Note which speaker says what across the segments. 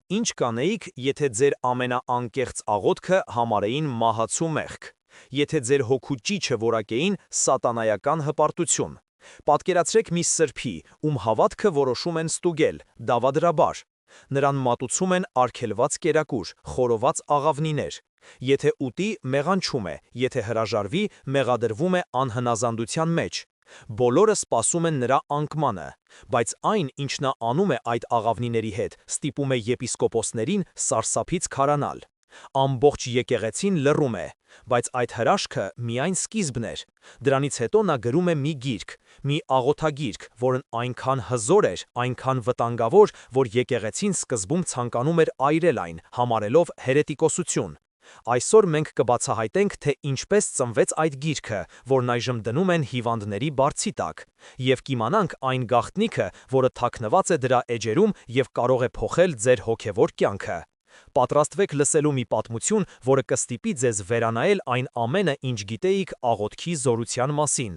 Speaker 1: Ինչ կանեիք, եթե ձեր ամենաանկեղծ աղոթքը համարեին մահացու մեղք, եթե ձեր հոգու ճիչը որակեին սատանայական հպարտություն։ Պատկերացրեք մի սրբի, ում հավատքը որոշում են ստուգել, դավադրաբար։ Նրան մատուցում են արգելված կերակուր, խորոված աղավնիներ։ Եթե ուտի, մեղանչում է, եթե հրաժարվի, մեղադրվում է անհնազանդության մեջ։ Բոլորը սպասում են նրա անկմանը, բայց այն, ինչ նա անում է այդ աղավնիների հետ, ստիպում է եպիսկոպոսներին սարսափից քարանալ։ Ամբողջ եկեղեցին լռում է, բայց այդ հրաշքը միայն սկիզբն էր։ Դրանից հետո նա գրում է մի գիրք, մի աղոթագիրք, որն այնքան հզոր էր, այնքան վտանգավոր, որ եկեղեցին սկզբում ցանկանում էր այրել այն, համարելով հերետիկոսություն։ Այսօր մենք կբացահայտենք, թե ինչպես ծնվեց այդ գիրքը, որն այժմ դնում են հիվանդների բարձի տակ, և կիմանանք այն գաղտնիքը, որը թաքնված է դրա էջերում և կարող է փոխել ձեր հոգևոր կյանքը։ Պատրաստվեք լսելու մի պատմություն, որը կստիպի ձեզ վերանայել այն ամենը, ինչ գիտեիք աղոթքի զորության մասին։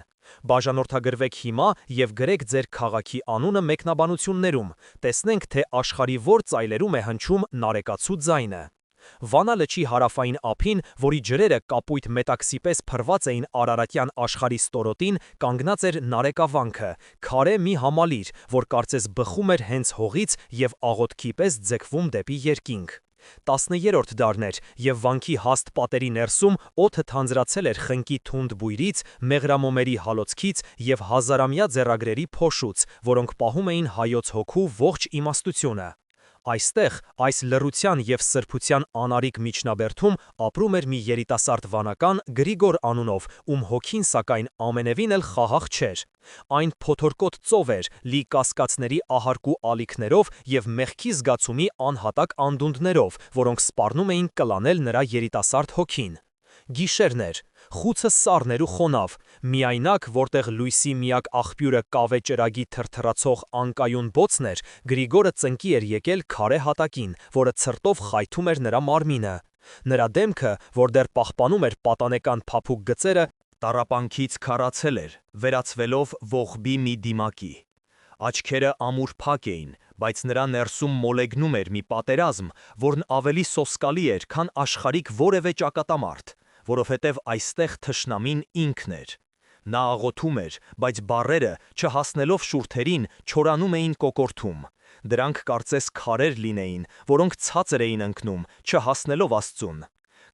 Speaker 1: Բաժանորդագրվեք հիմա և գրեք ձեր քաղաքի անունը մեկնաբանություններում, տեսնենք, թե աշխարհի որ ծայլերում է հնչում նարեկացու ձայնը։ Վանա լճի հարավային ափին, որի ջրերը կապույտ մետաքսի պես փռված էին Արարատյան աշխարհի ստորոտին, կանգնած էր նարեկավանքը, քարե մի համալիր, որ կարծես բխում էր հենց հողից և աղոթքի պես ձգվում դեպի երկինք։ 10-րդ դարն էր, և վանքի հաստ պատերի ներսում օդը թանձրացել էր խնկի թունդ բույրից, մեղրամոմերի հալոցքից և հազարամյա ձեռագրերի փոշուց, որոնք պահում էին հայոց հոգու ողջ իմաստությունը։ Այստեղ, այս լռության և սրբության անարիք միջնաբերդում ապրում էր մի երիտասարդ վանական Գրիգոր անունով, ում հոգին սակայն ամենևին էլ խաղաղ չէր։ Այն փոթորկոտ ծով էր, լի կասկածների ահարկու ալիքներով և մեղքի զգացումի անհատակ անդունդներով, որոնք սպառնում էին կլանել նրա երիտասարդ հոգին։ Գիշերն էր, խուցը սառն էր ու խոնավ, միայնակ, որտեղ լույսի միակ աղբյուրը կավե ճրագի թրթռացող անկայուն բոցն էր, Գրիգորը ծնկի էր եկել քարե հատակին, որը ցրտով խայթում էր նրա մարմինը։ Նրա դեմքը, որ դեռ պահպանում էր պատանեկան փափուկ գծերը, տառապանքից քառացել էր, վերածվելով ողբի մի դիմակի։ Աչքերը ամուր փակ էին, բայց նրա ներսում մոլեգնում էր մի պատերազմ, որն ավելի սոսկալի էր, քան աշխարհիկ որևէ ճակատամարտ, որովհետև այստեղ թշնամին ինքն էր։ Նա աղոթում էր, բայց բառերը, չհասնելով շուրթերին, չորանում էին կոկորդում։ Դրանք կարծես քարեր լինեին, որոնք ցածր էին ընկնում, չհասնելով Աստծուն։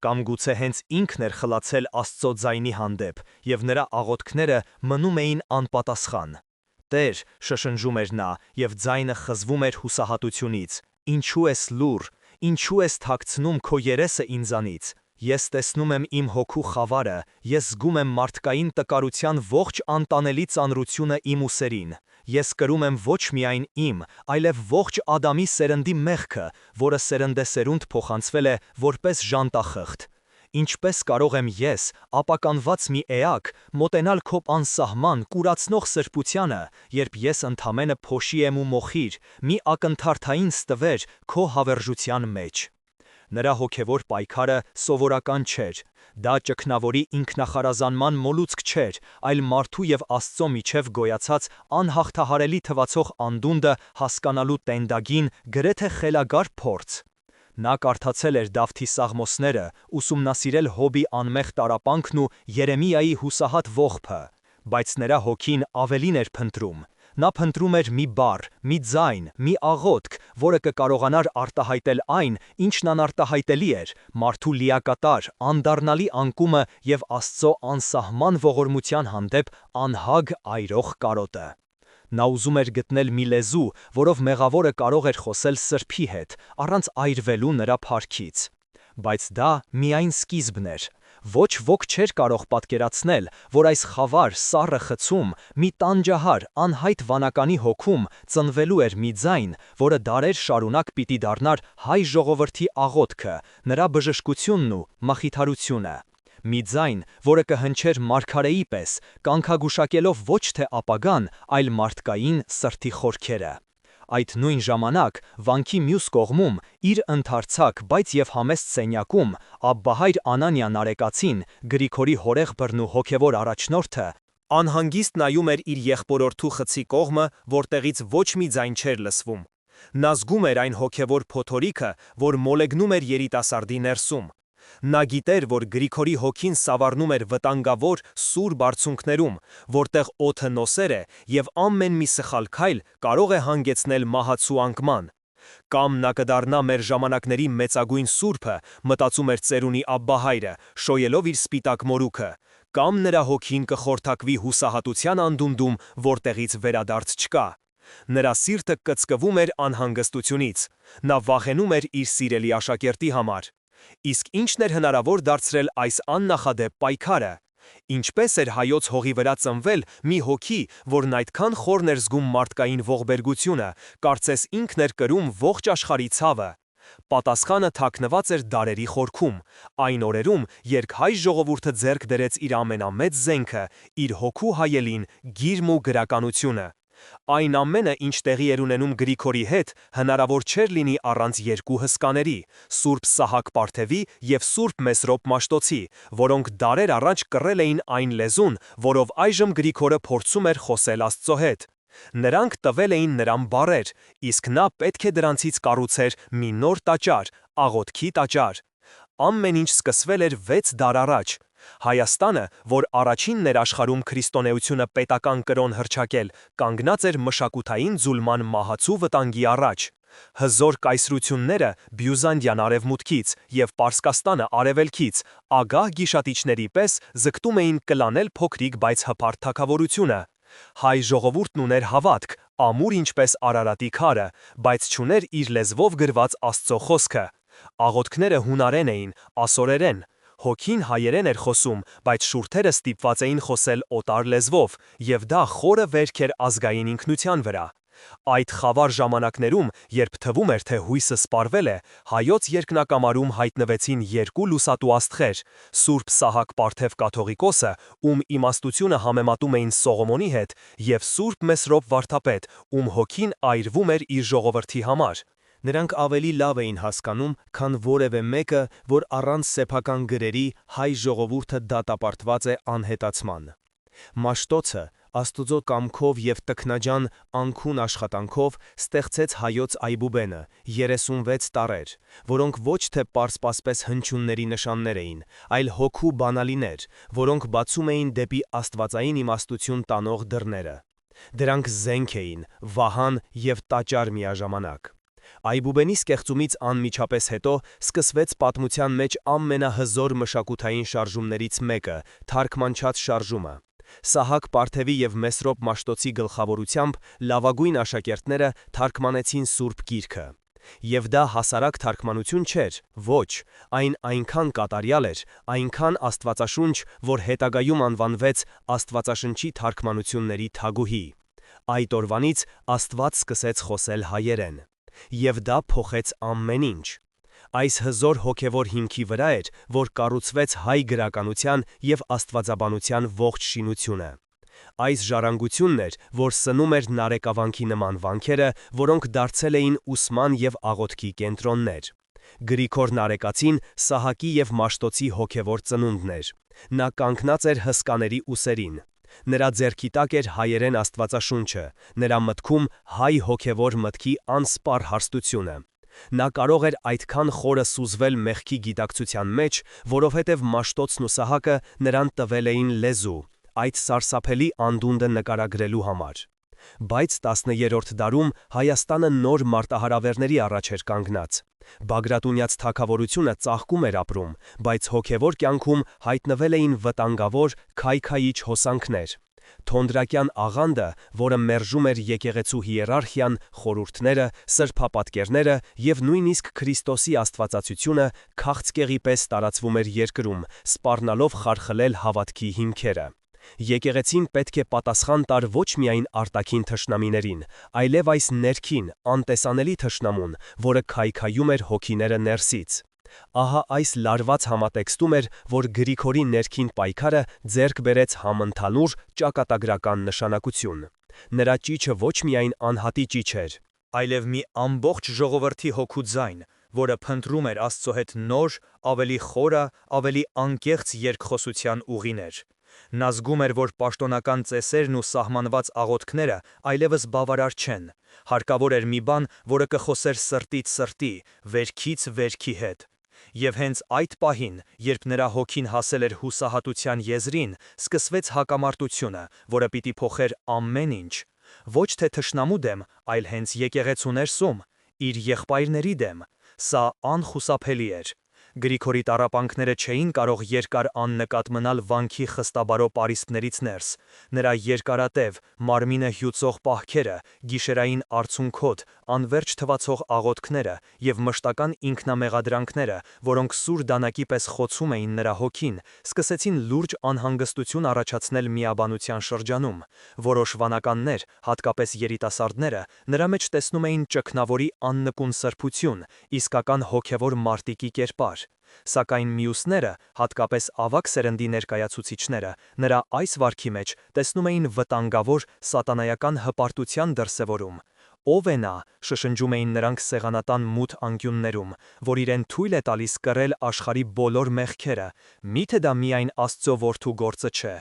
Speaker 1: Կամ գուցե հենց ինքն էր խլացել Աստծո ձայնի հանդեպ, և նրա աղոթքները մնում էին անպատասխան։ «Տեր», շշնջում էր նա, և ձայնը խզվում էր հուսահատությունից, «Ինչու ես լուռ, ինչու ես թաքցնում քո երեսը ինձանից։ Ես տեսնում եմ իմ հոգու խավարը, ես զգում եմ մարդկային տկարության ողջ անտանելի ծանրությունը իմ ուսերին։ Ես կրում եմ ոչ միայն իմ, այլև ողջ Ադամի սերնդի մեղքը, որը սերնդեսերունդ փոխանցվել է որպես ժանտախղթ։ Ինչպես կարող եմ ես, ապականված մի էակ, մոտենալ քո անսահման, կուրացնող սրբությանը, երբ ես ընդամենը փոշի եմ ու մոխիր, մի ակնթարթային ստվեր քո հավերժության մեջ։ Նրա հոգևոր պայքարը սովորական չէր։ Դա ճգնավորի ինքնախարազանման մոլուցք չէր, այլ մարդու և Աստծո միջև գոյացած անհաղթահարելի թվացող անդունդը հասկանալու տենդագին, գրեթե խելագար փորձ։ Նա կարդացել էր Դավթի սաղմոսները, ուսումնասիրել Հոբի անմեղ տառապանքն ու Երեմիայի հուսահատ ողբը, բայց նրա հոգին ավելին էր փնտրում։ Նա փնտրում էր մի բառ, մի ձայն, մի աղոթք, որը կկարողանար արտահայտել այն, ինչն անարտահայտելի էր, մարդու լիակատար, անդառնալի անկումը և Աստծո անսահման ողորմության հանդեպ անհագ այրող կարոտը։ Նա ուզում էր գտնել մի լեզու, որով մեղավորը կարող էր խոսել սրբի հետ, առանց այրվելու նրա փառքից։ Բայց դա միայն սկիզբն էր։ Ոչ ոք չէր կարող պատկերացնել, որ այս խավար, սառը խցում, մի տանջահար, անհայտ վանականի հոգում ծնվելու էր մի ձայն, որը դարեր շարունակ պիտի դառնար հայ ժողովրդի աղոթքը, նրա բժշկությունն ու մխիթարությունը։ Մի ձայն, որը կհնչեր մարգարեի պես, կանքագուշակելով ոչ թե ապագան, այլ մարդկային սրտի խորքերը։ Այդ նույն ժամանակ, վանքի մյուս կողմում, իր ընդարձակ, բայց և համեստ սենյակում, Աբբահայր Անանիա Նարեկացին, Գրիգորի հորեղ բռնու հոգևոր առաջնորդը, անհանգիստ նայում էր իր եղբորորդու խցի կողմը, որտեղից ոչ մի ձայն չէր լսվում։ Նա զգում էր այն հոգևոր փոթորիկը, որ մոլեգնում էր երիտասարդի ներսում։ Նա գիտեր, որ Գրիգորի հոգին սավառնում էր վտանգավոր սուր բարձունքներում, որտեղ օդը նոսր է և ամեն մի սխալ քայլ կարող է հանգեցնել մահացու անկման։ Կամ նա կդառնա մեր ժամանակների մեծագույն սուրբը, մտածում էր ծերունի Աբբահայրը, շոյելով իր սպիտակ մորուքը, կամ նրա հոգին կխորթակվի հուսահատության անդունդում, որտեղից վերադարձ չկա։ Նրա սիրտը կծկվում էր անհանգստությունից։ Նա վախենում էր իր սիրելի աշակերտի համար։ Իսկ ի՞նչն էր հնարավոր դարձրել այս աննախադեպ պայքարը։ Ինչպես էր հայոց հողի վրա ծնվել մի հոգի, որն այդքան խորն էր զգում մարդկային ողբերգությունը, կարծես ինքն էր կրում ողջ աշխարհի ցավը։ Պատասխանը թաքնված էր դարերի խորքում, այն օրերում, երբ հայ ժողովուրդը ձեռք դրեց իր ամենամեծ զենքը, իր հոգու հայելին, գիրմ ու գրականությունը։ Այն ամենը, ինչ տեղի էր ունենում Գրիգորի հետ, հնարավոր չէր լինի առանց երկու հսկաների՝ Սուրբ Սահակ Պարթևի և Սուրբ Մեսրոպ Մաշտոցի, որոնք դարեր առաջ կռել էին այն լեզուն, որով այժմ Գրիգորը փորձում էր խոսել Աստծո հետ։ Նրանք տվել էին նրան բառեր, իսկ նա պետք է դրանցից կառուցեր մի նոր տաճար, աղոթքի տաճար։ Ամեն ինչ սկսվել էր 6 դար առաջ։ Հայաստանը, որ առաջինն էր աշխարհում քրիստոնեությունը պետական կրոն հռչակել, կանգնած էր մշակութային ձուլման մահացու վտանգի առաջ։ Հզոր կայսրությունները Բյուզանդիան արևմուտքից և Պարսկաստանը արևելքից, ագահ գիշատիչների պես ձգտում էին կլանել փոքրիկ, բայց հպարտ թագավորությունը։ Հայ ժողովուրդն ուներ հավատք, ամուր ինչպես Արարատի քարը, բայց չուներ իր լեզվով գրված Աստծո խոսքը։ Աղոթքները հունարեն էին, ասորերեն։ Հոգին հայերեն էր խոսում, բայց շուրթերը ստիպված էին խոսել օտար լեզվով, և դա խորը վերք էր ազգային ինքնության վրա։ Այդ խավար ժամանակներում, երբ թվում էր, թե հույսը սպառվել է, հայոց երկնակամարում հայտնվեցին երկու լուսատու աստղեր՝ Սուրբ Սահակ Պարթև կաթողիկոսը, ում իմաստությունը համեմատում էին Սողոմոնի հետ, և Սուրբ Մեսրոպ Վարդապետ, ում հոգին այրվում էր իր ժողովրդի համար։ Նրանք ավելի լավ էին հասկանում, քան որևէ մեկը, որ առանց սեփական գրերի հայ ժողովուրդը դատապարտված է անհետացման։ Մաշտոցը Աստուծո կամքով և տքնաջան անքուն աշխատանքով ստեղծեց հայոց Այբուբենը 36 տարրեր, որոնք ոչ թե պարսպասպես հնչյունների նշաններ էին, այլ հոգու բանալիներ, որոնք բացում էին դեպի աստվածային իմաստություն տանող դռները։ Դրանք զենք էին, վահան և տաճար միաժամանակ։ Այբուբենի ստեղծումից անմիջապես հետո սկսվեց պատմության մեջ ամենահզոր մշակութային շարժումներից մեկը՝ թարգմանչած շարժումը։ Սահակ Պարթևի և Մեսրոպ Մաշտոցի գլխավորությամբ լավագույն աշակերտները թարգմանեցին Սուրբ Գիրքը։ Եվ դա հասարակ թարգմանություն չէր, ոչ, այն այնքան կատարյալ էր, այնքան աստվածաշունչ, որ հետագայում անվանվեց Աստվածաշնչի թարգմանությունների թագուհի։ Այդ օրվանից Աստված սկսեց խոսել հայերեն։ Եվ դա փոխեց ամեն ինչ։ Այս հզոր հոգևոր հիմքի վրա էր, որ կառուցվեց հայ գրականության և աստվածաբանության ողջ շինությունը։ Այս ժառանգությունն էր, որ սնում էր նարեկավանքի նման վանքերը, որոնք դարձել էին ուսման և աղոթքի կենտրոններ։ Գրիգոր Նարեկացին Սահակի և Մաշտոցի հոգևոր ծնունդն էր։ Նա կանգնած էր հսկաների ուսերին։ Նրա ձեռքի տակ էր հայերեն աստվածաշունչը, նրա մտքում հայ հոգևոր մտքի անսպառ հարստությունը։ Նա կարող էր այդքան խորը սուզվել մեղքի գիտակցության մեջ, որովհետև Մաշտոցն ու Սահակը նրան տվել էին լեզու, այդ սարսափելի անդունդը նկարագրելու համար։ Բայց 10-րդ դարում Հայաստանը նոր մարտահրավերների առաջ էր կանգնած։ Բագրատունյաց թագավորությունը ծաղկում էր ապրում, բայց հոգևոր կյանքում հայտնվել էին վտանգավոր, քայքայիչ հոսանքներ։ Թոնդրակյան աղանդը, որը մերժում էր եկեղեցու հիերարխիան, խորհուրդները, սրբապատկերները և նույնիսկ Քրիստոսի աստվածացությունը, քաղցկեղի պես տարածվում էր երկրում, սպառնալով խարխլել հավատքի հիմքերը։ Եկեղեցին պետք է պատասխան տար ոչ միայն արտաքին թշնամիներին, այլև այս ներքին, անտեսանելի թշնամուն, որը քայքայում էր հոգիները ներսից։ Ահա այս լարված համատեքստում էր, որ Գրիգորի ներքին պայքարը ձեռք բերեց համընդհանուր ճակատագրական նշանակություն։ Նրա ճիչը ոչ միայն անհատի ճիչ էր, այլև մի ամբողջ ժողովրդի հոգու ձայն, որը փնտրում էր Աստծո հետ նոր, ավելի խորը, ավելի անկեղծ երկխոսության ուղիներ։ Նա զգում էր, որ պաշտոնական ծեսերն ու սահմանված աղոթքները այլևս բավարար չեն։ Հարկավոր էր մի բան, որը կխոսեր սրտից սրտի, վերքից վերքի հետ։ Եվ հենց այդ պահին, երբ նրա հոգին հասել էր հուսահատության եզրին, սկսվեց հակամարտությունը, որը պիտի փոխեր ամեն ինչ։ Ոչ թե թշնամու դեմ, այլ հենց եկեղեցու ներսում, իր եղբայրների դեմ։ Սա անխուսափելի էր։ Գրիգորի տառապանքները չէին կարող երկար աննկատ մնալ վանքի խստաբարո պարիսպներից ներս։ Նրա երկարատև, մարմինը հյուծող պահքերը, գիշերային արցունքոտ, անվերջ թվացող աղոթքները և մշտական ինքնամեղադրանքները, որոնք սուր դանակի պես խոցում էին նրա հոգին, սկսեցին լուրջ անհանգստություն առաջացնել միաբանության շրջանում։ Որոշ վանականներ, հատկապես երիտասարդները, նրա մեջ տեսնում էին ճգնավորի աննկուն սրբություն, իսկական հոգևոր մարտիկի կերպար։ Սակայն մյուսները, հատկապես ավագ սերնդի ներկայացուցիչները, նրա այս վարքի մեջ տեսնում էին վտանգավոր սատանայական հպարտության դրսևորում։ Ո՞վ է նա, շշնջում էին նրանք սեղանատան մութ անկյուններում, որ իրեն թույլ է տալիս կռել աշխարհի բոլոր մեղքերը, միթե դա միայն Աստծո որդու գործը չէ։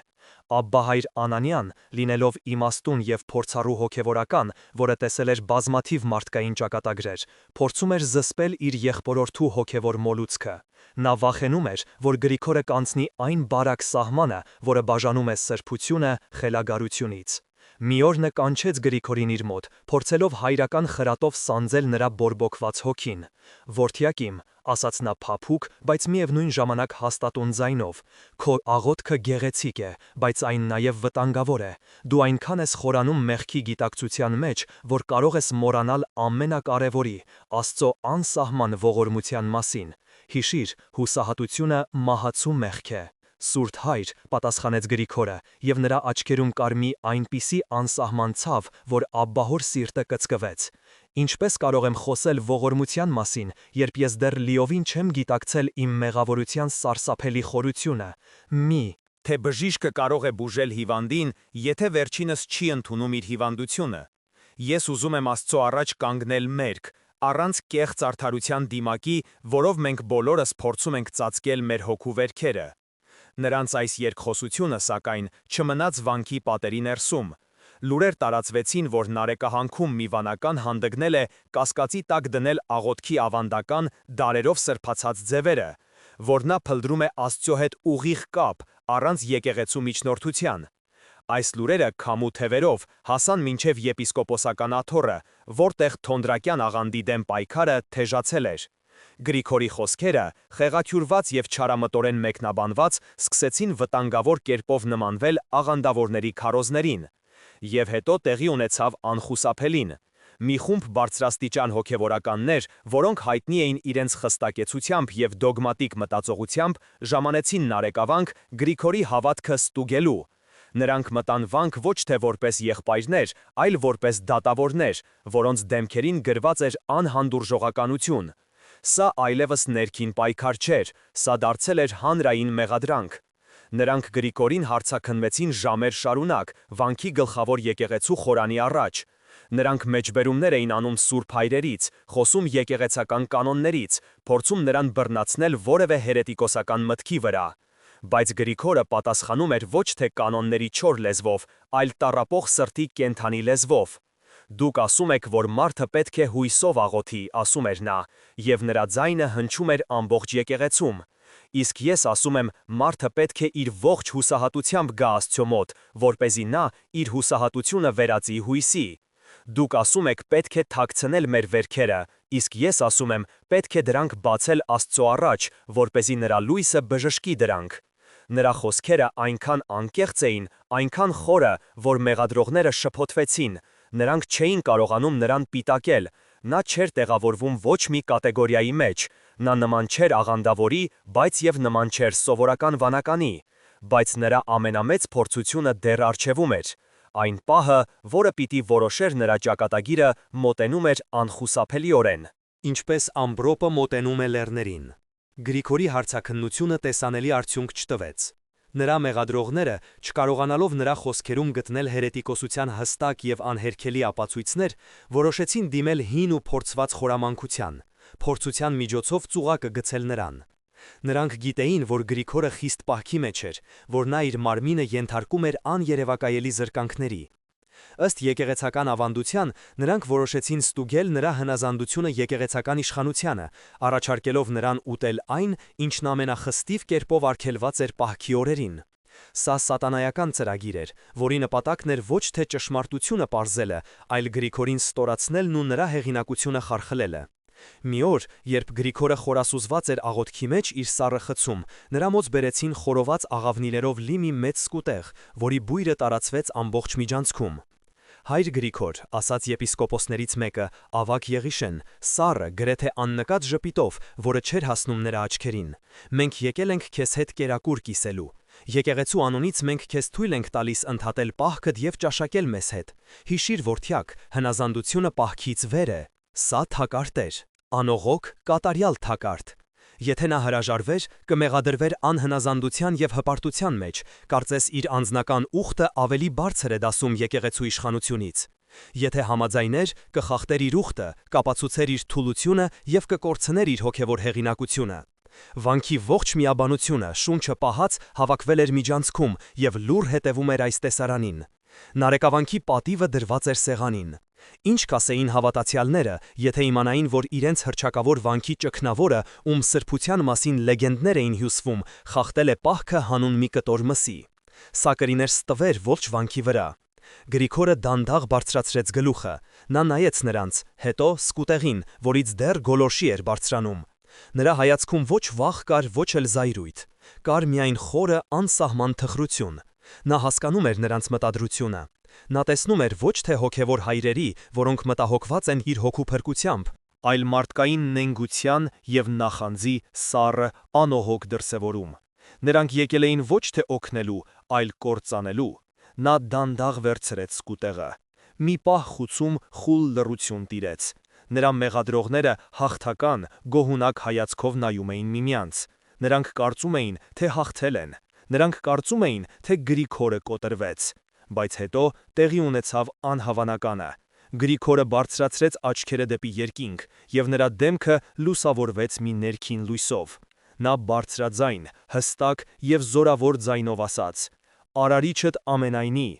Speaker 1: Աբբահայր Անանյան, լինելով իմաստուն և փորձառու հոգևորական, որը տեսել էր բազմաթիվ մարդկային ճակատագրեր, փորձում էր զսպել իր եղբորորդու հոգևոր մոլուցքը։ Նա վախենում էր, որ Գրիգորը կանցնի այն բարակ սահմանը, որը բաժանում է սրբությունը խելագարությունից։ Մի օր նա կանչեց Գրիգորին իր մոտ, փորձելով հայրական խրատով սանձել նրա բորբոքված հոգին։ «Որդյակ իմ», ասաց նա փափուկ, բայց միևնույն ժամանակ հաստատուն ձայնով, «քո աղոթքը գեղեցիկ է, բայց այն նաև վտանգավոր է։ Դու այնքան ես խորանում մեղքի գիտակցության մեջ, որ կարող ես մոռանալ ամենակարևորի՝ Աստծո անսահման ողորմության մասին։ Հիշիր, հուսահատությունը մահացու մեղք է»։ «Սուրբ Հայր», պատասխանեց Գրիգորը, և նրա աչքերում կար մի այնպիսի անսահման ցավ, որ աբբահոր սիրտը կծկվեց։ «Ինչպես կարող եմ խոսել ողորմության մասին, երբ ես դեռ լիովին չեմ գիտակցել իմ մեղավորության սարսափելի խորությունը։ Մի թե բժիշկը կարող է բուժել հիվանդին, եթե վերջինս չի ընդունում իր հիվանդությունը։ Ես ուզում եմ Աստծո առաջ կանգնել մերկ, առանց կեղծ արդարության դիմակի, որով մենք բոլորս փորձում ենք ծածկել մեր հոգու վերքերը»։ Նրանց այս երկխոսությունը, սակայն, չմնաց վանքի պատերի ներսում։ Լուրեր տարածվեցին, որ Նարեկահանքում մի վանական հանդգնել է կասկածի տակ դնել աղոթքի ավանդական, դարերով սրբացած ձևերը, որ նա փնտրում է Աստծո հետ ուղիղ կապ, առանց եկեղեցու միջնորդության։ Այս լուրերը քամու թևերով հասան մինչև եպիսկոպոսական աթոռը, որտեղ Թոնդրակյան աղանդի դեմ պայքարը թեժացել էր։ Գրիգորի խոսքերը, խեղաթյուրված և չարամտորեն մեկնաբանված, սկսեցին վտանգավոր կերպով նմանվել աղանդավորների քարոզներին։ Եվ հետո տեղի ունեցավ անխուսափելին։ Մի խումբ բարձրաստիճան հոգևորականներ, որոնք հայտնի էին իրենց խստակեցությամբ և դոգմատիկ մտածողությամբ, ժամանեցին Նարեկավանք Գրիգորի հավատքը ստուգելու։ Նրանք մտան վանք ոչ թե որպես եղբայրներ, այլ որպես դատավորներ, որոնց դեմքերին գրված էր անհանդուրժողականություն։ Սա այլևս ներքին պայքար չէր, սա դարձել էր հանրային մեղադրանք։ Նրանք Գրիգորին հարցաքննվեցին ժամեր շարունակ, վանքի գլխավոր եկեղեցու խորանի առաջ։ Նրանք մեջբերումներ էին անում սուրբ հայրերից, խոսում եկեղեցական կանոններից, փորձում նրան բռնացնել որևէ հերետիկոսական մտքի վրա։ Բայց Գրիգորը պատասխանում էր ոչ թե կանոնների չոր լեզվով, այլ տառապող սրտի կենդանի լեզվով։ «Դուք ասում եք, որ մարդը պետք է հույսով աղոթի», ասում էր նա, և նրա ձայնը հնչում էր ամբողջ եկեղեցում։ Իսկ ես ասում եմ, մարդը պետք է իր ողջ հուսահատությամբ գա Աստծո մոտ, որպեսզի նա իր հուսահատությունը վերածի հույսի։ Դուք ասում եք պետք է թաքցնել մեր վերքերը, իսկ ես ասում եմ պետք է դրանք բացել Աստծո առաջ, որպեսզի նրա լույսը բժշկի դրանք։ Նրա խոսքերը այնքան անկեղծ էին, այնքան խորը, որ մեղադրողները շփոթվեցին։ Նրանք չէին կարողանում նրան պիտակել։ Նա չէր տեղավորվում ոչ մի կատեգորիայի մեջ։ Նա նման չէր աղանդավորի, բայց և նման չէր սովորական վանականի։ Բայց նրա ամենամեծ փորձությունը դեռ առջևում էր։ Այն պահը, որը պիտի որոշեր նրա ճակատագիրը, մոտենում էր անխուսափելիորեն։ Ինչպես ամպրոպը մոտենում է լեռներին։ Գրիգորի հարցաքննությունը տեսանելի արդյունք չտվեց։ Նրա մեղադրողները, չկարողանալով նրա խոսքերում գտնել հերետիկոսության հստակ և անհերքելի ապացույցներ, որոշեցին դիմել հին ու փորձված խորամանկության, փորձության միջոցով ծուղակը գցել նրան։ Նրանք գիտեին, որ Գրիգորը խիստ պահքի մեջ էր, որ նա իր մարմինը ենթարկում էր աներևակայելի զրկանքների։ Ըստ եկեղեցական ավանդության, նրանք որոշեցին ստուգել նրա հնազանդությունը եկեղեցական իշխանությանը, առաջարկելով նրան ուտել այն, ինչն ամենախստիվ կերպով արգելված էր պահքի օրերին։ Սա սատանայական ծրագիր էր, որի նպատակն էր ոչ թե ճշմարտությունը պարզելը, այլ Գրիգորին ստորացնելն ու նրա հեղինակությունը խարխլելը։ Մի օր, երբ Գրիգորը խորասուզված էր աղոթքի մեջ իր սառը խցում, նրա մոտ բերեցին խորոված աղավնիներով լի մի մեծ սկուտեղ, որի բույրը տարածվեց ամբողջ միջանցքում։ Հայր Գրիգոր, ասաց եպիսկոպոսներից մեկը, ավագ Եղիշեն, սառը, գրեթե աննկատ ժպիտով, որը չէր հասնում նրա աչքերին, մենք եկել ենք քեզ հետ կերակուր կիսելու։ Եկեղեցու անունից մենք քեզ թույլ ենք տալիս ընդհատել պահքդ և ճաշակել մեզ հետ։ Հիշիր, որդյակ, հնազանդությունը պահքից վեր է։ Սա թակարդ էր, անողոք, կատարյալ թակարդ։ Եթե նա հրաժարվեր, կմեղադրվեր անհնազանդության և հպարտության մեջ, կարծես իր անձնական ուխտը ավելի բարձր է դասում եկեղեցու իշխանությունից։ Եթե համաձայներ, կխախտեր իր ուխտը, կապացուցեր իր թուլությունը և կկորցներ իր հոգևոր հեղինակությունը։ Վանքի ողջ միաբանությունը, շունչը պահած, հավաքվել էր միջանցքում և լուռ հետևում էր այս տեսարանին։ Նարեկավանքի պատիվը դրված էր սեղանին։ Ինչ կասեին հավատացյալները, եթե իմանային, որ իրենց հռչակավոր վանքի ճգնավորը, ում սրբության մասին լեգենդներ էին հյուսվում, խախտել է պահքը հանուն մի կտոր մսի։ Սա կլիներ ստվեր ողջ վանքի վրա։ Գրիգորը դանդաղ բարձրացրեց գլուխը։ Նա նայեց նրանց, հետո սկուտեղին, որից դեռ գոլորշի էր բարձրանում։ Նրա հայացքում ոչ վախ կար, ոչ էլ զայրույթ։ Կար միայն խորը, անսահման թխրություն։ Նա հասկանում էր նրանց մտադրությունը։ Նա տեսնում էր ոչ թե հոգևոր հայրերի, որոնք մտահոգված են իր հոգու փրկությամբ, այլ մարդկային նենգության և նախանձի սառը, անողոք դրսևորում։ Նրանք եկել էին ոչ թե օգնելու, այլ կործանելու։ Նա դանդաղ վերցրեց սկուտեղը։ Մի պահ խուցում խուլ լռություն տիրեց։ Նրա մեղադրողները հաղթական, գոհունակ հայացքով նայում էին միմյանց։ Նրանք կարծում էին, թե հաղթել են։ Նրանք կարծում էին, թե Գրիգորը կոտրվեց։ Բայց հետո տեղի ունեցավ անհավանականը։ Գրիգորը բարձրացրեց աչքերը դեպի երկինք, և նրա դեմքը լուսավորվեց մի ներքին լույսով։ Նա բարձրաձայն, հստակ և զորավոր ձայնով ասաց. «Արարիչդ ամենայնի,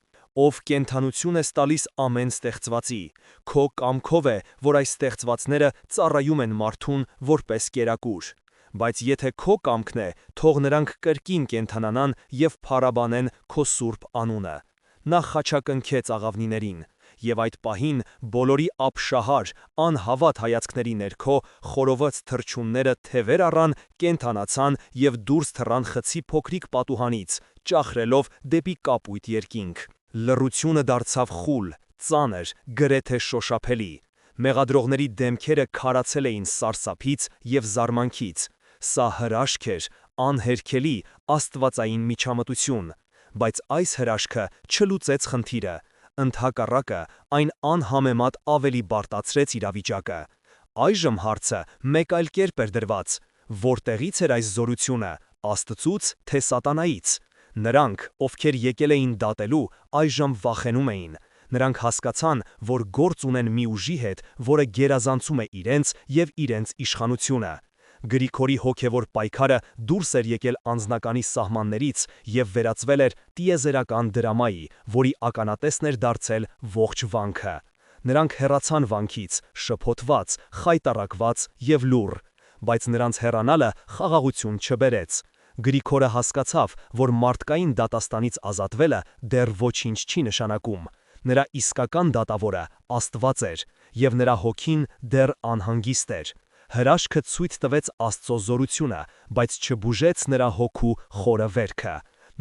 Speaker 1: ով կենդանություն ես տալիս ամեն ստեղծվածի, քո կամքով է, որ այս ստեղծվածները ծառայում են մարդուն որպես կերակուր։ Բայց եթե քո կամքն է, թող նրանք կրկին կենդանանան և փառաբանեն քո սուրբ անունը»։ Նա խաչակնքեց աղավնիներին, և այդ պահին բոլորի ապշահար, անհավատ հայացքների ներքո խորոված թռչունները թևեր առան, կենդանացան և դուրս թռան խցի փոքրիկ պատուհանից, ճախրելով դեպի կապույտ երկինք։ Լռությունը դարձավ խուլ, ծանր, գրեթե շոշափելի։ Մեղադրողների դեմքերը քարացել էին սարսափից և զարմանքից։ Սա հրաշք էր, անհերքելի, աստվածային միջամտություն։ Բայց այս հրաշքը չլուծեց խնդիրը։ Ընդհակառակը, այն անհամեմատ ավելի բարդացրեց իրավիճակը։ Այժմ հարցը մեկ այլ կերպ էր դրված. որտեղից էր այս զորությունը, Աստծուց, թե սատանայից։ Նրանք, ովքեր եկել էին դատելու, այժմ վախենում էին։ Նրանք հասկացան, որ գործ ունեն մի ուժի հետ, որը գերազանցում է իրենց և իրենց իշխանությունը։ Գրիգորի հոգևոր պայքարը դուրս էր եկել անձնականի սահմաններից և վերածվել էր տիեզերական դրամայի, որի ականատեսն էր դարձել ողջ վանքը։ Նրանք հեռացան վանքից, շփոթված, խայտառակված և լուռ, բայց նրանց հեռանալը խաղաղություն չբերեց։ Գրիգորը հասկացավ, որ մարդկային դատաստանից ազատվելը դեռ ոչինչ չի նշանակում։ Նրա իսկական դատավորը Աստված էր, և նրա հոգին դեռ անհանգիստ էր։ Հրաշքը ցույց տվեց Աստծո զորությունը, բայց չբուժեց նրա հոգու խորը վերքը։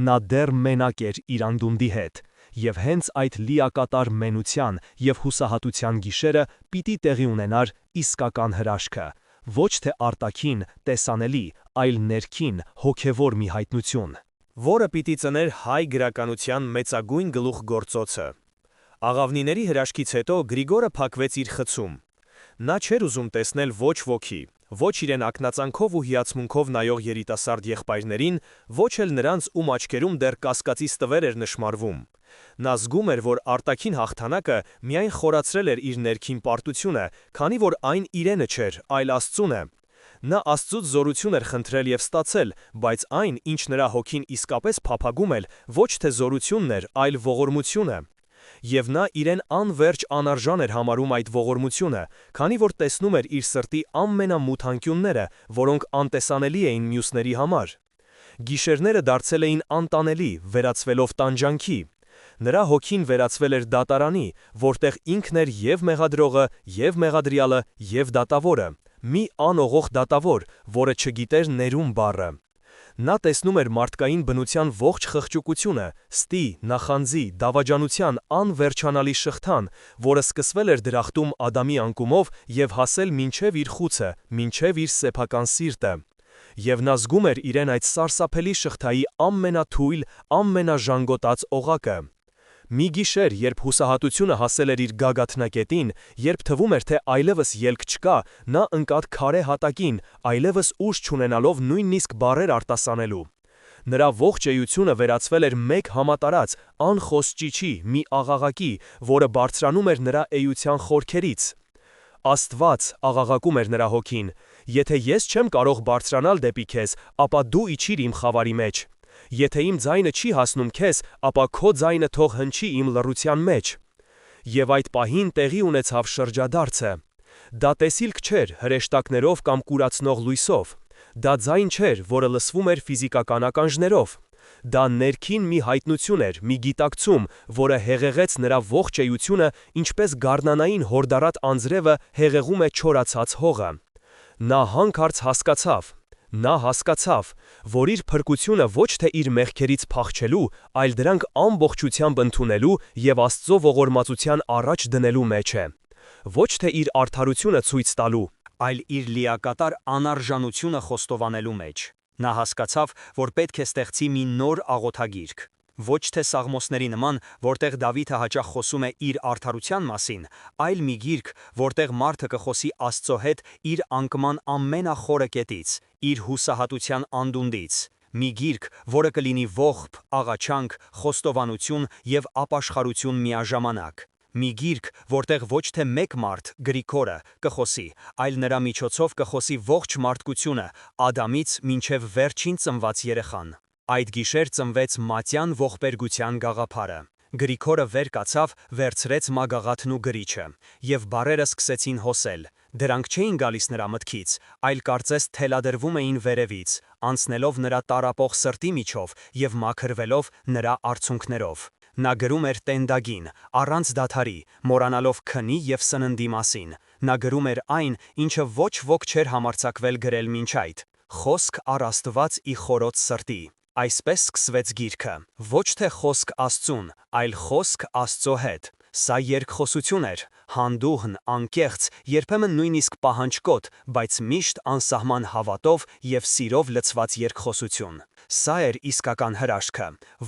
Speaker 1: Նա դեռ մենակ էր իր անդունդի հետ։ Եվ հենց այդ լիակատար մենության և հուսահատության գիշերը պիտի տեղի ունենար իսկական հրաշքը։ Ոչ թե արտաքին, տեսանելի, այլ ներքին, հոգևոր մի հայտնություն, որը պիտի ծներ հայ գրականության մեծագույն գլուխգործոցը։ Աղավնիների հրաշքից հետո Գրիգորը փակվեց իր խցում։ Նա չէր ուզում տեսնել ոչ ոքի, ոչ իրեն ակնածանքով ու հիացմունքով նայող երիտասարդ եղբայրներին, ոչ էլ նրանց, ում աչքերում դեռ կասկածի ստվեր էր նշմարվում։ Նա զգում էր, որ արտաքին հաղթանակը միայն խորացրել էր իր ներքին պարտությունը, քանի որ այն իրենը չէր, այլ Աստծունը։ Նա Աստծուց զորություն էր խնդրել և ստացել, բայց այն, ինչ նրա հոգին իսկապես փափագում էր, ոչ թե զորությունն էր, այլ ողորմությունը։ Եվ նա իրեն անվերջ անարժան էր համարում այդ ողորմությունը, քանի որ տեսնում էր իր սրտի ամենամութ անկյունները, որոնք անտեսանելի էին մյուսների համար։ Գիշերները դարձել էին անտանելի, վերածվելով տանջանքի։ Նրա հոգին վերածվել էր դատարանի, որտեղ ինքն էր և մեղադրողը, և մեղադրյալը, և դատավորը, մի անողող դատավոր, որը չգիտեր ներում բառը։ Նա տեսնում էր մարդկային բնության ողջ խղճուկությունը, ստի, նախանձի, դավաճանության անվերջանալի շղթան, որը սկսվել էր դրախտում Ադամի անկումով և հասել մինչև իր խուցը, մինչև իր սեփական սիրտը։ Եվ նա զգում էր իրեն այդ սարսափելի շղթայի ամենաթույլ, ամենաժանգոտած օղակը։ Մի գիշեր, երբ հուսահատությունը հասել էր իր գագաթնակետին, երբ թվում էր, թե այլևս ելք չկա, նա ընկավ քարե հատակին, այլևս ուժ չունենալով նույնիսկ բառեր արտասանելու։ Նրա ողջ էությունը վերածվել էր մեկ համատարած, անխոս ճիչի, մի աղաղակի, որը բարձրանում էր նրա էության խորքերից։ Աստված, աղաղակում էր նրա հոգին, եթե ես չեմ կարող բարձրանալ դեպի քեզ, ապա դու իջիր իմ խավարի մեջ։ Եթե իմ ձայնը չի հասնում քեզ, ապա քո ձայնը թող հնչի իմ լռության մեջ։ Եվ այդ պահին տեղի ունեցավ շրջադարձը։ Դա տեսիլք չէր հրեշտակներով կամ կուրացնող լույսով։ Դա ձայն չէր, որը լսվում էր ֆիզիկական ականջներով։ Դա ներքին մի հայտնություն էր, մի գիտակցում, որը հեղեղեց նրա ողջ էությունը, ինչպես գարնանային հորդառատ անձրևը հեղեղում է չորացած հողը։ Նա հանկարծ հասկացավ, որ իր փրկությունը ոչ թե իր մեղքերից փախչելու, այլ դրանք ամբողջությամբ ընդունելու և Աստծո ողորմածության առաջ դնելու մեջ է։ Ոչ թե իր արդարությունը ցույց տալու, այլ իր լիակատար անարժանությունը խոստովանելու մեջ։ Նա հասկացավ, որ պետք է ստեղծի մի նոր աղոթագիրք։ Ոչ թե Սաղմոսների նման, որտեղ Դավիթը հաճախ խոսում է իր արդարության մասին, այլ մի գիրք, որտեղ մարդը կխոսի Աստծո հետ իր անկման ամենախորը կետից, իր հուսահատության անդունդից։ Մի գիրք, որը կլինի ողբ, աղաչանք, խոստովանություն և ապաշխարություն միաժամանակ։ Մի գիրք, որտեղ ոչ թե մեկ մարդ, Գրիգորը, կխոսի, այլ նրա միջոցով կխոսի ողջ մարդկությունը, Ադամից մինչև վերջին ծնված երեխան։ Այդ գիշեր ծնվեց մատյան ողբերգության գաղափարը։ Գրիգորը վեր կացավ, վերցրեց մագաղաթն ու գրիչը, և բառերը սկսեցին հոսել։ Դրանք չէին գալիս նրա մտքից, այլ կարծես թելադրվում էին վերևից, անցնելով նրա տառապող սրտի միջով և մաքրվելով նրա արցունքներով։ Նա գրում էր տենդագին, առանց դադարի, մոռանալով քնի և սննդի մասին։ Նա գրում էր այն, ինչը ոչ ոք չէր համարձակվել գրել մինչ այդ. «Խոսք առ Աստված ի խորոց սրտի»։ Այսպես սկսվեց գիրքը։ Ոչ թե խոսք Աստծուն, այլ խոսք Աստծո հետ։ Սա երկխոսություն էր, հանդուհն, անկեղծ, երբեմն նույնիսկ պահանջկոտ, բայց միշտ անսահման հավատով և սիրով լցված երկխոսություն։ Սա էր իսկական հրաշքը,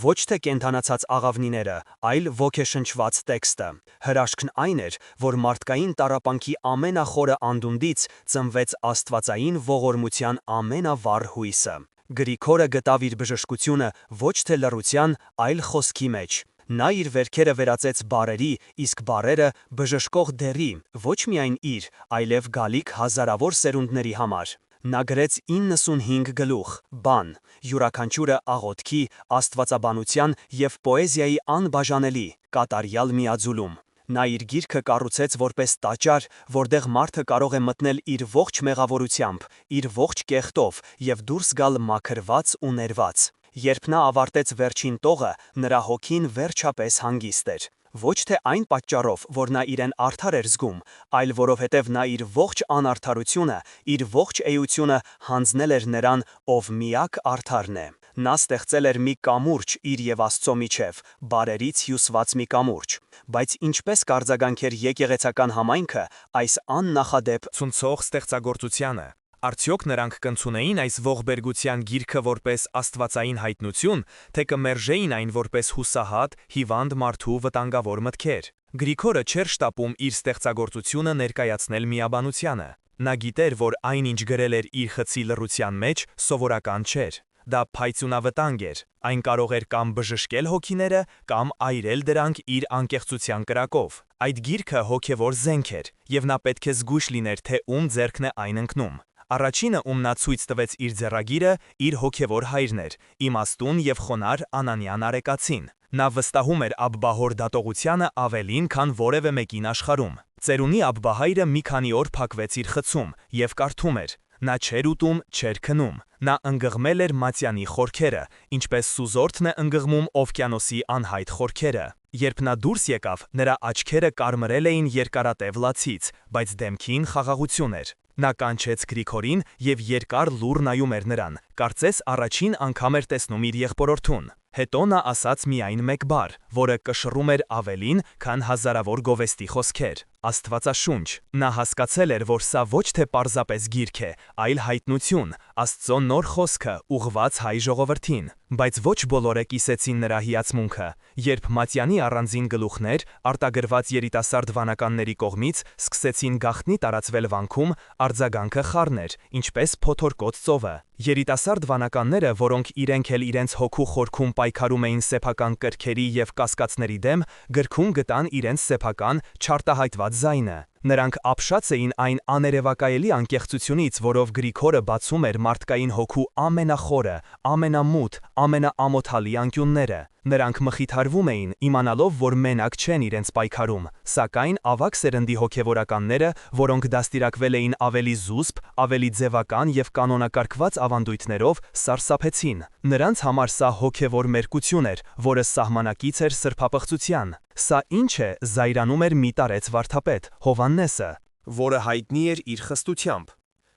Speaker 1: ոչ թե կենդանացած աղավնիները, այլ ոգեշնչված տեքստը։ Հրաշքն այն էր, որ մարդկային տառապանքի ամենախորը անդունդից ծնվեց աստվածային ողորմության ամենավառ հույսը։ Գրիգորը գտավ իր բժշկությունը ոչ թե լռության, այլ խոսքի մեջ։ Նա իր վերքերը վերածեց բառերի, իսկ բառերը բժշկող դեղի, ոչ միայն իր, այլև գալիք հազարավոր սերունդների համար։ Նա գրեց 95 գլուխ, բան, յուրաքանչյուրը աղոթքի, աստվածաբանության և պոեզիայի անբաժանելի, կատարյալ միաձուլում։ Նա իր գիրքը կառուցեց որպես տաճար, որտեղ մարդը կարող է մտնել իր ողջ մեղավորությամբ, իր ողջ կեղտով և դուրս գալ մաքրված ու ներված։ Երբ նա ավարտեց վերջին տողը, նրա հոգին վերջապես հանգիստ էր։ Ոչ թե այն պատճառով, որ նա իրեն արդար էր զգում, այլ որովհետև նա իր ողջ անարդարությունը, իր ողջ էությունը հանձնել էր նրան, ով միակ արդարն է։ Նա ստեղծել էր մի կամուրջ իր և Աստծո միջև, բարերից հյուսված մի կամուրջ։ Բայց ինչպես կարձագանքեր եկեղեցական համայնքը այս աննախադեպ ցնցող ստեղծագործությանը։ Արդյոք նրանք կընդունեին այս ողբերգության գիրքը որպես աստվածային հայտնություն, թե կմերժեին այն որպես հուսահատ, հիվանդ մարդու վտանգավոր մտքեր։ Գրիգորը չէր շտապում իր ստեղծագործությունը ներկայացնել միաբանությանը։ Նա գիտեր, որ այն, ինչ գրել էր իր խցի լռության մեջ, սովորական չէր։ Դա փայծունավտանգ էր, այն կարող էր կամ բժշկել հոգիները, կամ այրել դրանք իր անկեղծության կրակով։ Այդ գիրքը հոգևոր զենք էր, և նա պետք է զգույշ լիներ, թե ում ձեռքն է այն ընկնում։ Առաջինը, ում նա ցույց տվեց իր ձեռագիրը, իր հոգևոր հայրն էր, իմաստուն և խոնարհ Անանյան Արեկացին։ Նա վստահում էր Աբբահոր դատողությանը ավելին, քան որևէ մեկին աշխարհում։ Ծերունի Աբբահայրը մի քանի օր փակվեց իր խցում և կարդում էր։ Նա չէր ուտում, չէր քնում։ Նա ընկղմել էր Մատյանի խորքերը, ինչպես սուզորդն է ընկղմում օվկիանոսի անհայտ խորքերը։ Երբ նա դուրս եկավ, նրա աչքերը կարմրել էին երկարատև լացից, բայց դեմքին խաղաղություն էր։ Նա կանչեց Գրիգորին և երկար լուռ նայում էր նրան, կարծես առաջին անգամ էր տեսնում իր եղբորորդուն։ Հետո նա ասաց միայն մեկ բառ, որը կշռում էր ավելին, քան հազարավոր գովեստի խոսքեր. Աստվածաշունչ։ Նա հասկացել էր, որ սա ոչ թե պարզապես գիրք է, այլ հայտնություն, Աստծո նոր խոսքը, ուղղված հայ ժողովրդին։ Բայց ոչ բոլորը կիսեցին նրա հիացմունքը։ Երբ Մատյանի առանձին գլուխներ, արտագրված երիտասարդ վանականների կողմից, սկսեցին գաղտնի տարածվել վանքում, արձագանքը խառն էր, ինչպես փոթորկոտ ծովը։ Երիտասարդ վանականները, որոնք իրենք էլ իրենց հոգու խորքում պայքարում էին սեփական կրքերի և կասկածների դեմ, գրքում գտան իրենց սեփական, չարտահայտված ձայնը։ Նրանք ապշած էին այն աներևակայելի անկեղծությունից, որով Գրիգորը բացում էր մարդկային հոգու ամենախորը, ամենամութ, ամենաամոթալի անկյունները։ Նրանք մխիթարվում էին, իմանալով, որ մենակ չեն իրենց պայքարում, սակայն ավագ սերնդի հոգևորականները, որոնք դաստիարակվել էին ավելի զուսպ, ավելի ձևական և կանոնակարգված ավանդույթներով, սարսափեցին։ Նրանց համար սա հոգևոր մերկություն էր, որը սահմանակից էր սրբապղծության։ Սա ինչ է, զայրանում էր մի տարեց վարդապետ, Հովհաննեսը, որը հայտնի էր իր խստությամբ։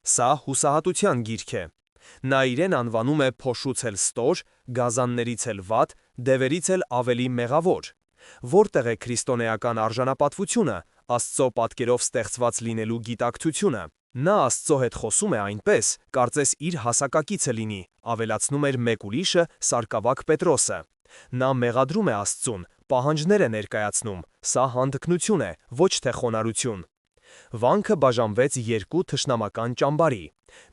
Speaker 1: Սա հուսահատության գիրք է։ Նա իրեն անվանում է փոշուց էլ ստոր, գազաններից էլ վատ, դևերից էլ ավելի մեղավոր։ Որտեղ է քրիստոնեական արժանապատվությունը, Աստծո պատկերով ստեղծված լինելու գիտակցությունը։ Նա Աստծո հետ խոսում է այնպես, կարծես իր հասակակիցը լինի, ավելացնում էր մեկ ուրիշը, Սարգսակ Պետրոսը։ Նա մեղադրում է Աստծուն, պահանջներ է ներկայացնում, սա հանդգնություն է, ոչ թե խոնարհություն։ Վանքը բաժանվեց երկու թշնամական ճամբարի։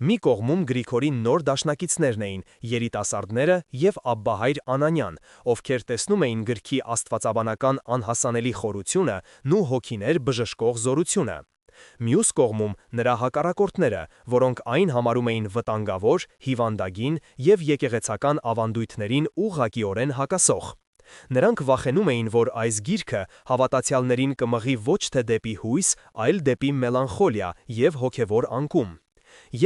Speaker 1: Մի կողմում Գրիգորի նոր դաշնակիցներն էին, երիտասարդները և Աբբահայր Անանյան, ովքեր տեսնում էին գրքի աստվածաբանական անհասանելի խորությունն ու հոգիներ բժշկող զորությունը։ Մյուս կողմում նրա հակառակորդները, որոնք այն համարում էին վտանգավոր, հիվանդագին և եկեղեցական ավանդույթներին ուղղակիորեն հակասող։ Նրանք վախենում էին, որ այս գիրքը հավատացյալներին կմղի ոչ թե դեպի հույս, այլ դեպի մելանխոլիա և հոգևոր անկում։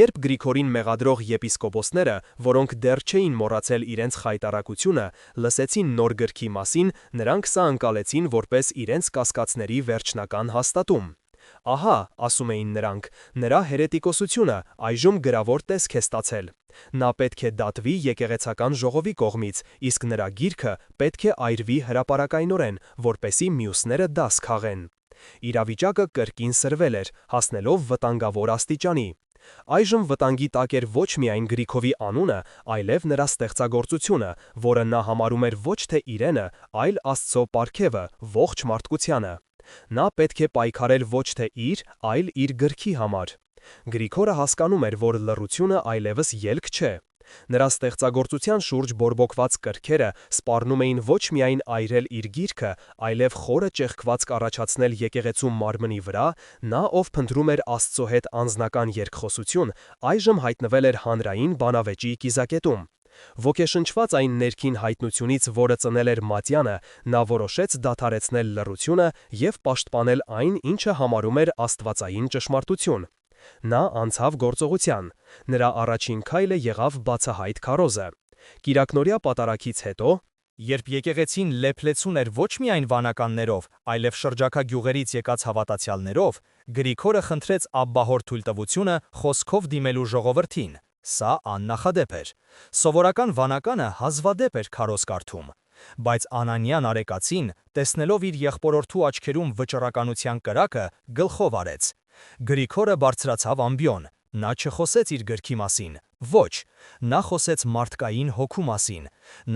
Speaker 1: Երբ Գրիգորին մեղադրող եպիսկոպոսները, որոնք դեռ չէին մոռացել իրենց խայտառակությունը, լսեցին նոր գրքի մասին, նրանք սա ընկալեցին որպես իրենց կասկածների վերջնական հաստատում։ Ահա, ասում էին նրանք, նրա հերետիկոսությունը այժմ գրավոր տեսք է ստացել։ Նա պետք է դատվի եկեղեցական ժողովի կողմից, իսկ նրա գիրքը պետք է այրվի հրապարակայնորեն, որպեսզի մյուսները դաս քաղեն։ Իրավիճակը կրկին սրվել էր, հասնելով վտանգավոր աստիճանի։ Այժմ վտանգի տակ էր ոչ միայն Գրիգորի անունը, այլև նրա ստեղծագործությունը, որը նա համարում էր ոչ թե իրենը, այլ Աստծո պարգևը, ողջ մարդկությանը։ Նա պետք է պայքարել ոչ թե իր, այլ իր գրքի համար։ Գրիգորը հասկանում էր, որ լռությունը այլևս ելք չէ։ Նրա ստեղծագործության շուրջ բորբոքված կրքերը սպառնում էին ոչ միայն այրել իր գիրքը, այլև խորը ճեղքվածք առաջացնել եկեղեցու մարմնի վրա, նա, ով փնտրում էր Աստծո հետ անձնական երկխոսություն, այժմ հայտնվել էր հանրային բանավեճի կիզակետում։ Ոգեշնչված այն ներքին հայտնությունից, որը ծնել էր Մատյանը, նա որոշեց դադարեցնել լռությունը և պաշտպանել այն, ինչը համարում էր աստվածային ճշմարտություն։ Նա անցավ գործողության։ Նրա առաջին քայլը եղավ բացահայտ քարոզը։ Կիրակնօրյա պատարագից հետո, երբ եկեղեցին լեփլեցուն էր ոչ միայն վանականներով, այլև շրջակա գյուղերից եկած հավատացյալներով, Գրիգորը խնդրեց Աբբահոր թույլտվությունը խոսքով դիմելու ժողովրդին։ Սա աննախադեպ էր։ Սովորական վանականը հազվադեպ էր քարոզ կարդում։ Բայց Անանյան Արեկացին, տեսնելով իր եղբորորդու աչքերում վճռականության կրակը, գլխով արեց։ Գրիգորը բարձրացավ ամբիոն։ Նա չխոսեց իր գրքի մասին։ Ոչ, նա խոսեց մարդկային հոգու մասին։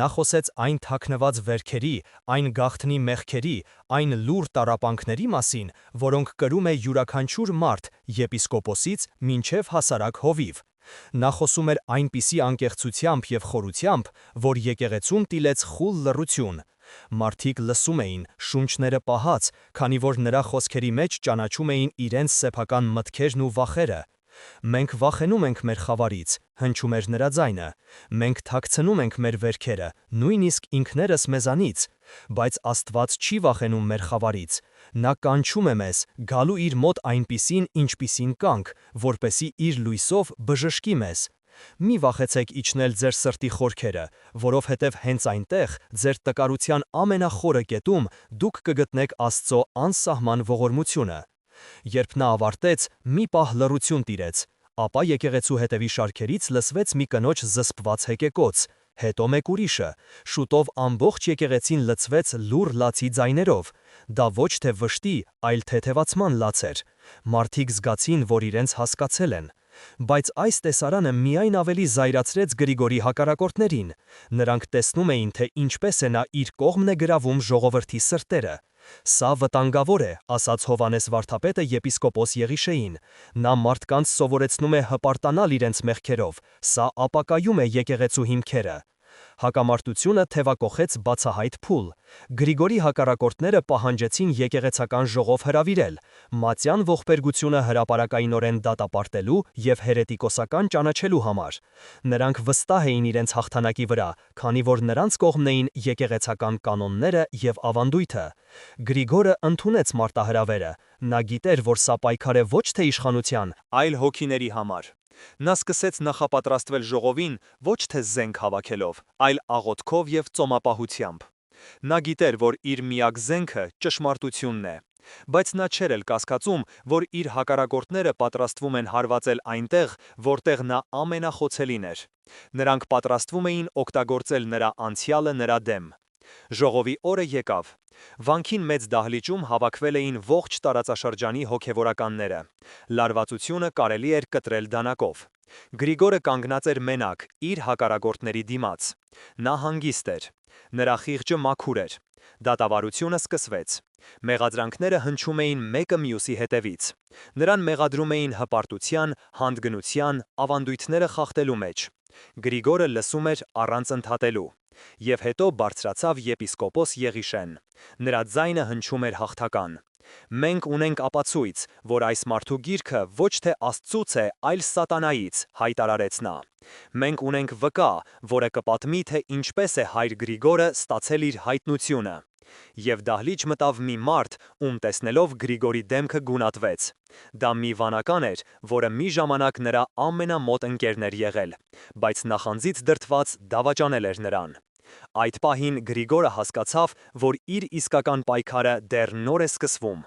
Speaker 1: Նա խոսեց այն թաքնված վերքերի, այն գաղտնի մեղքերի, այն լուռ տառապանքների մասին, որոնք կրում է յուրաքանչյուր մարդ, եպիսկոպոսից մինչև հասարակ հովիվ։ Նա խոսում էր այնպիսի անկեղծությամբ և խորությամբ, որ եկեղեցում տիրեց խուլ լռություն։ Մարդիկ լսում էին, շունչները պահած, քանի որ նրա խոսքերի մեջ ճանաչում էին իրենց սեփական մտքերն ու վախերը։
Speaker 2: Մենք վախենում ենք մեր խավարից, հնչում էր նրա ձայնը, մենք թաքցնում ենք մեր վերքերը, նույնիսկ ինքներս մեզանից, բայց Աստված չի վախենում մեր խավարից, նա կանչում է մեզ, գալու իր մոտ այնպիսին, ինչպիսին կանք, որպեսի իր լույսով բժշկի մեզ։ Մի վախեցեք իջնել ձեր սրտի խորքերը, որովհետև հենց այնտեղ, ձեր տկարության ամենախորը կետում, դուք կգտնեք Աստծո անսահման ողորմությունը։ Երբ նա ավարտեց, մի պահ լռություն տիրեց, ապա եկեղեցու հետևի շարքերից լսվեց մի կնոջ զսպված հեկեկոց, հետո մեկ ուրիշը, շուտով ամբողջ եկեղեցին լցվեց լուռ լացի ձայներով, դա ոչ թե վշտի, այլ թեթևացման լաց էր, մարդիկ զգացին, որ իրենց հասկացել են, բայց այս տեսարանը միայն ավելի զայրացրեց Գրիգորի հակառակորդներին, նրանք տեսնում էին, թե ինչպես է նա իր կողմն է գրավում ժողովրդի սրտերը։ Սա վտանգավոր է, ասաց Հովանես վարդապետը եպիսկոպոս Եղիշեին, նա մարդկանց սովորեցնում է հպարտանալ իրենց մեղքերով, սա ապակայում է եկեղեցու հիմքերը։ Հակամարտությունը թևակոխեց բացահայտ փուլ։ Գրիգորի հակառակորդները պահանջեցին եկեղեցական ժողով հրավիրել, մատյան ողբերգությունը հրապարակայնորեն դատապարտելու և հերետիկոսական ճանաչելու համար։ Նրանք վստահ էին իրենց հաղթանակի վրա, քանի որ նրանց կողմն էին եկեղեցական կանոնները և ավանդույթը։ Գրիգորը ընդունեց մարտահրավերը, նա գիտեր, որ սա պայքար է ոչ թե իշխանության,
Speaker 1: այլ հոգիների համար։ Նա սկսեց նախապատրաստվել ժողովին ոչ թե զենք հավաքելով, այլ աղոթքով և ծոմապահությամբ։ Նա գիտեր, որ իր միակ զենքը ճշմարտությունն է, բայց նա չէր էլ կասկածում, որ իր հակառակորդները պատրաստվում են հարվածել այնտեղ, որտեղ նա ամենախոցելին էր։ Նրանք պատրաստվում էին օգտագործել նրա անցյալը նրա դեմ։ Ժողովի օրը եկավ։ Վանքին մեծ դահլիճում հավաքվել էին ողջ տարածաշրջանի հոգևորականները։ Լարվածությունը կարելի էր կտրել դանակով։ Գրիգորը կանգնած էր մենակ, իր հակառակորդների դիմաց։ Նա հանգիստ էր։ Նրա խիղճը մաքուր էր։ Դատավարությունը սկսվեց։ Մեղադրանքները հնչում էին մեկը մյուսի հետևից։ Նրան մեղադրում էին հպարտության, հանդգնության, ավանդույթները խախտելու մեջ։ Գրիգորը լսում էր առանց ընդհատելու։ Եվ հետո բարձրացավ եպիսկոպոս Եղիշեն։ Նրա ձայնը հնչում էր հաղթական։ Մենք ունենք ապացույց, որ այս մարդու գիրքը ոչ թե Աստծուց է, այլ սատանայից, հայտարարեց նա։ Մենք ունենք վկա, որը կպատմի, թե ինչպես է հայր Գրիգորը ստացել իր հայտնությունը։ Եվ դահլիճ մտավ մի մարդ, ում տեսնելով Գրիգորի դեմքը գունատվեց։ Դա մի վանական էր, որը մի ժամանակ նրա ամենամոտ ընկերն էր եղել, բայց նախանձից դրդված դավաճանել էր նրան։ Այդ պահին Գրիգորը հասկացավ, որ իր իսկական պայքարը դեռ նոր է սկսվում։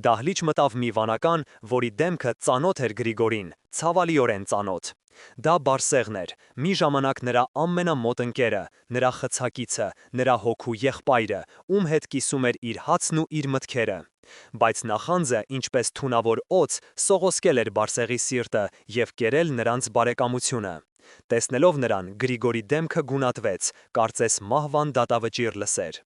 Speaker 1: Դահլիճ մտավ մի վանական, որի դեմքը ծանոթ էր Գրիգորին, ցավալիորեն ծանոթ։ Դա Բարսեղն էր, մի ժամանակ նրա ամենամոտ ընկերը, նրա խցակիցը, նրա հոգու եղբայրը, ում հետ կիսում էր իր հացն ու իր մտքերը։ Բայց նախանձը, ինչպես թունավոր օձ, սողոսկել էր Բարսեղի սիրտը և կերել նրանց բարեկամությունը։ Տեսնելով նրան, Գրիգորի դեմքը գունատվեց, կարծես մահվան դատավճիռ լսեր։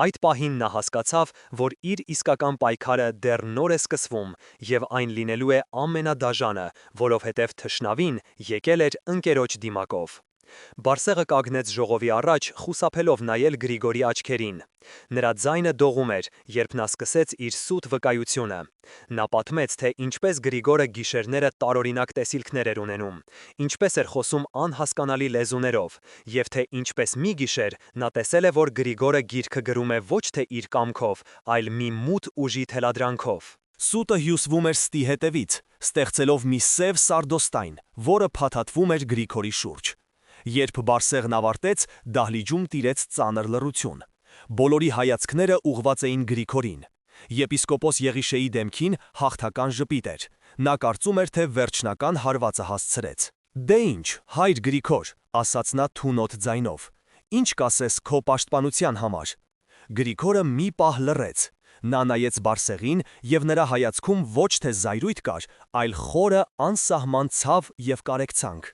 Speaker 1: Այդ պահին նա հասկացավ, որ իր իսկական պայքարը դեռ նոր է սկսվում և այն լինելու է ամենադաժանը, որովհետև թշնավին եկել էր ընկերոջ դիմակով։ Բարսեղը կանգնեց ժողովի առաջ, խուսափելով նայել Գրիգորի աչքերին։ Նրա ձայնը դողում էր, երբ նա սկսեց իր սուտ վկայությունը։ Նա պատմեց, թե ինչպես Գրիգորը գիշերները տարօրինակ տեսիլքներ էր ունենում, ինչպես էր խոսում անհասկանալի լեզուներով, և թե ինչպես մի գիշեր նա տեսել է, որ Գրիգորը գիրքը գրում է ոչ թե իր կամքով, այլ մի մութ ուժի թելադրանքով։
Speaker 2: Սուտը հյուսվում էր ստի հետևից, ստեղծելով մի սև սարդոստայն, որը փաթաթվում էր Գրիգորի շուրջ։ Երբ Բարսեղն ավարտեց, դահլիճում տիրեց ծանր լռություն։ Բոլորի հայացքները ուղղված էին Գրիգորին։ Եպիսկոպոս Եղիշեի դեմքին հաղթական ժպիտ էր։ Նա կարծում էր, թե վերջնական հարվածը հասցրեց։ «Դե ինչ, հայր Գրիգոր», ասաց նա թունոտ ձայնով, «ինչ կասես քո պաշտպանության համար»։ Գրիգորը մի պահ լռեց։ Նա նայեց Բարսեղին, և նրա հայացքում ոչ թե զայրույթ կար, այլ խորը, անսահման ցավ և կարեկցանք։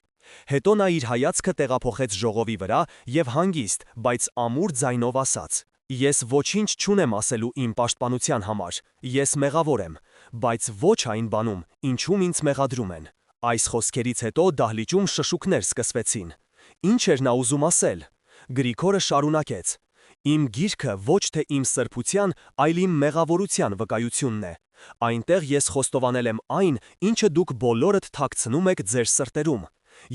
Speaker 2: Հետո նա իր հայացքը տեղափոխեց ժողովի վրա և հանգիստ, բայց ամուր ձայնով ասաց. «Ես ոչինչ չունեմ ասելու իմ պաշտպանության համար, ես մեղավոր եմ, բայց ոչ այն բանում, ինչում ինձ մեղադրում են»։ Այս խոսքերից հետո դահլիճում շշուկներ սկսվեցին։ Ինչ էր նա ուզում ասել։ Գրիգորը շարունակեց. «Իմ գիրքը ոչ թե իմ սրբության, այլ իմ մեղավորության վկայությունն է։ Այնտեղ ես խոստովանել եմ այն, ինչը դուք բոլորդ թաքցնում եք ձեր սրտերում։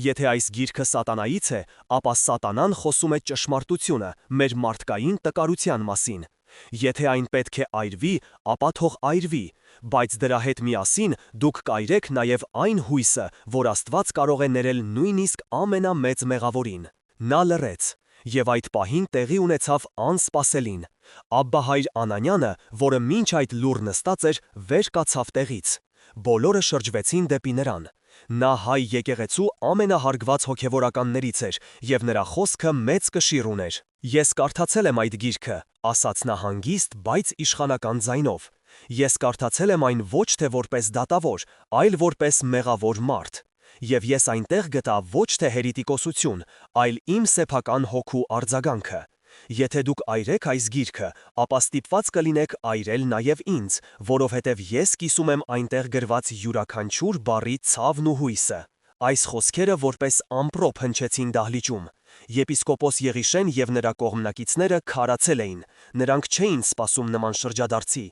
Speaker 2: Եթե այս գիրքը սատանայից է, ապա սատանան խոսում է ճշմարտությունը մեր մարդկային տկարության մասին։ Եթե այն պետք է այրվի, ապա թող այրվի, բայց դրա հետ միասին դուք կայրեք նաև այն հույսը, որ Աստված կարող է ներել նույնիսկ ամենամեծ մեղավորին։ Նա լռեց, եւ այդ պահին տեղի ունեցավ անսպասելին։ Աբբա հայր Անանյանը, որը մինչ այդ լուռ նստած էր, վեր կացավ տեղից։ Բոլորը շրջվեցին դեպի նրան։ Նա հայ եկեղեցու ամենահարգված հոգևորականներից էր, եւ նրա խոսքը մեծ կշիռ ուներ։ Ես կարդացել եմ այդ գիրքը, ասաց նա հանգիստ, բայց իշխանական ձայնով։ Ես կարդացել եմ այն ոչ թե որպես դատավոր, այլ որպես մեղավոր մարդ։ Եվ ես այնտեղ գտա ոչ թե հերիտիկոսություն, այլ իմ սեփական հոգու արձագանքը։ Եթե դուք այրեք այս գիրքը, ապա ստիպված կլինեք այրել նաև ինձ, որովհետև ես կիսում եմ այնտեղ գրված յուրաքանչյուր բառի ցավն ու հույսը։ Այս խոսքերը որպես ամպրոպ հնչեցին դահլիճում։ Եպիսկոպոս Եղիշեն եւ նրա կողմնակիցները քարացել էին, նրանք չէին սպասում նման շրջադարձի։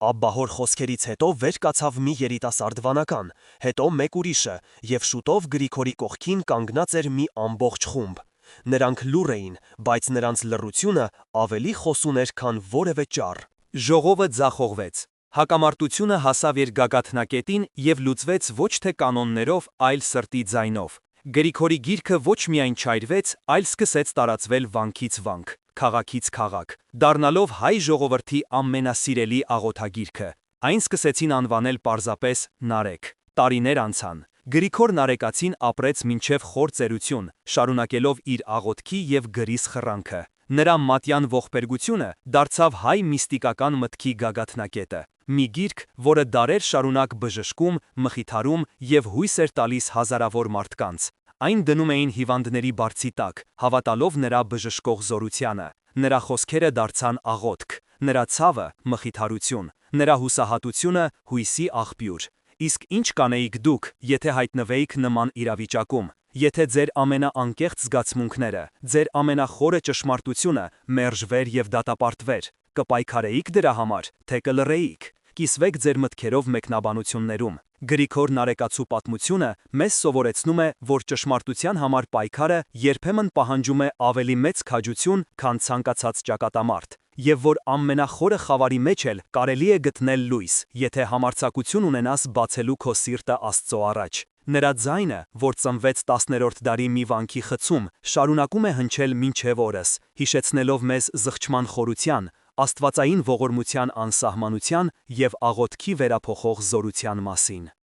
Speaker 2: Աբբահոր խոսքերից հետո վեր կացավ մի երիտասարդ վանական, հետո մեկ ուրիշը, եւ շուտով Գրիգորի կողքին կանգնած էր մի ամբողջ խումբ։ Նրանք լուռ էին, բայց նրանց լռությունը ավելի խոսուն էր, քան որևէ ճառ։ Ժողովը ձախողվեց։ Հակամարտությունը հասավ իր գագաթնակետին եւ լուծվեց ոչ թե կանոններով, այլ սրտի ձայնով։ Գրիգորի գիրքը ոչ միայն չայրվեց, այլ սկսեց տարածվել վանքից վանք, քաղաքից քաղաք, դառնալով հայ ժողովրդի ամենասիրելի աղոթագիրքը։ Այն սկսեցին անվանել պարզապես Նարեկ։ Տարիներ անցան։ Գրիգոր Նարեկացին ապրեց մինչև խոր ծերություն, շարունակելով իր աղոթքի եւ գրի սխրանքը։ Նրա մատյան ողբերգությունը դարձավ հայ միստիկական մտքի գագաթնակետը։ Մի գիրք, որը դարեր շարունակ բժշկում, մխիթարում եւ հույս էր տալիս հազարավոր մարդկանց։ Այն դնում էին հիվանդների բարձի տակ, հավատալով նրա բժշկող զորությանը։ Նրա խոսքերը դարձան աղոթք, նրա ցավը մխիթարություն, նրա հուսահատությունը հույսի աղբյուր։ Իսկ ինչ կանեիք դուք, եթե հայտնվեիք նման իրավիճակում, եթե ձեր ամենաանկեղծ զգացմունքները, ձեր ամենախորը ճշմարտությունը մերժվեր եւ դատապարտվեր, կպայքարեիք դրա համար, թե կլռեիք։ Կիսվեք ձեր մտքերով մեկնաբանություններում։ Գրիգոր Նարեկացու պատմությունը մեզ սովորեցնում է, որ ճշմարտության համար պայքարը երբեմն պահանջում է ավելի մեծ քաջություն, քան ցանկացած ճակատամարտ, եւ որ ամենախորը խավարի մեջ էլ կարելի է գտնել լույս, եթե համարձակություն ունենաս բացելու քո սիրտը Աստծո առաջ։ Նրա ձայնը, որ ծնվեց 10-րդ դարի մի վանքի խցում, շարունակում է հնչել մինչև օրս, հիշեցնելով մեզ զղջման խորության, աստվածային ողորմության անսահմանության եւ աղոթքի վերափոխող զորության մասին։